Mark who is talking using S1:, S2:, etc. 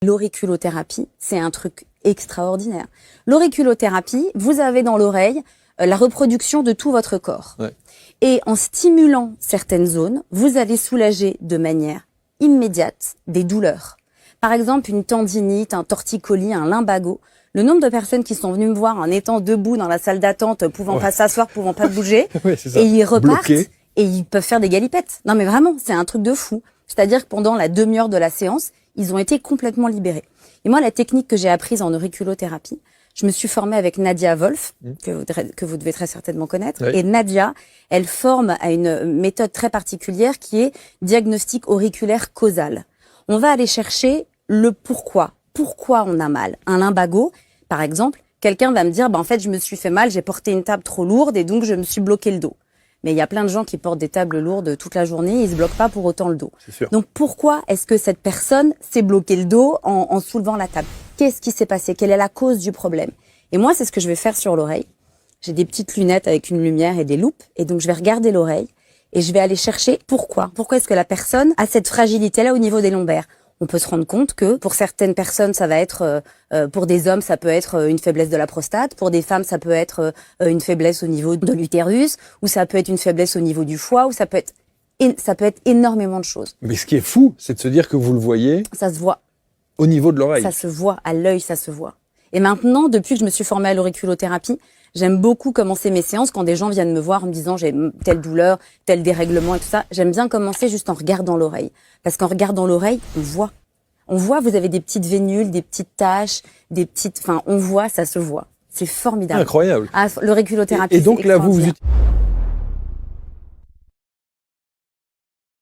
S1: L'auriculothérapie, c'est un truc extraordinaire. L'auriculothérapie, vous avez dans l'oreille la reproduction de tout votre corps.
S2: Ouais.
S1: Et en stimulant certaines zones, vous allez soulager de manière immédiate des douleurs. Par exemple, une tendinite, un torticolis, un lumbago. Le nombre de personnes qui sont venues me voir en étant debout dans la salle d'attente, pouvant pas s'asseoir, pouvant pas bouger,
S2: Ouais, c'est ça.
S1: et ils repartent
S2: Bloqué.
S1: et ils peuvent faire des galipettes. Non mais vraiment, c'est un truc de fou. C'est-à-dire que pendant la demi-heure de la séance, ils ont été complètement libérés. Et moi, la technique que j'ai apprise en auriculothérapie, je me suis formée avec Nadia Wolf, que vous devez très certainement connaître.
S2: Oui.
S1: Et Nadia, elle forme à une méthode très particulière qui est diagnostic auriculaire causal. On va aller chercher le pourquoi. Pourquoi on a mal? Un lumbago, par exemple, quelqu'un va me dire, en fait, je me suis fait mal, j'ai porté une table trop lourde et donc je me suis bloqué le dos. Mais il y a plein de gens qui portent des tables lourdes toute la journée et ils se bloquent pas pour autant le dos.
S2: C'est sûr.
S1: Donc pourquoi est-ce que cette personne s'est bloqué le dos en soulevant la table? Qu'est-ce qui s'est passé? Quelle est la cause du problème? Et moi, c'est ce que je vais faire sur l'oreille. J'ai des petites lunettes avec une lumière et des loupes. Et donc, je vais regarder l'oreille et je vais aller chercher pourquoi. Pourquoi est-ce que la personne a cette fragilité-là au niveau des lombaires? On peut se rendre compte que pour certaines personnes, ça va être, pour des hommes, ça peut être une faiblesse de la prostate. Pour des femmes, ça peut être une faiblesse au niveau de l'utérus, ou ça peut être une faiblesse au niveau du foie, ou ça peut être énormément de choses.
S2: Mais ce qui est fou, c'est de se dire que vous le voyez
S1: Ça se voit.
S2: au niveau de l'oreille.
S1: Ça se voit, à l'œil, ça se voit. Et maintenant, depuis que je me suis formée à l'auriculothérapie, j'aime beaucoup commencer mes séances quand des gens viennent me voir en me disant j'ai telle douleur, tel dérèglement et tout ça. J'aime bien commencer juste en regardant l'oreille. Parce qu'en regardant l'oreille, on voit. On voit, vous avez des petites vénules, des petites taches, on voit, ça se voit. C'est formidable.
S2: Incroyable.
S1: Ah, l'auriculothérapie,
S2: Et donc
S1: c'est
S2: là, vous
S1: extraordinaire.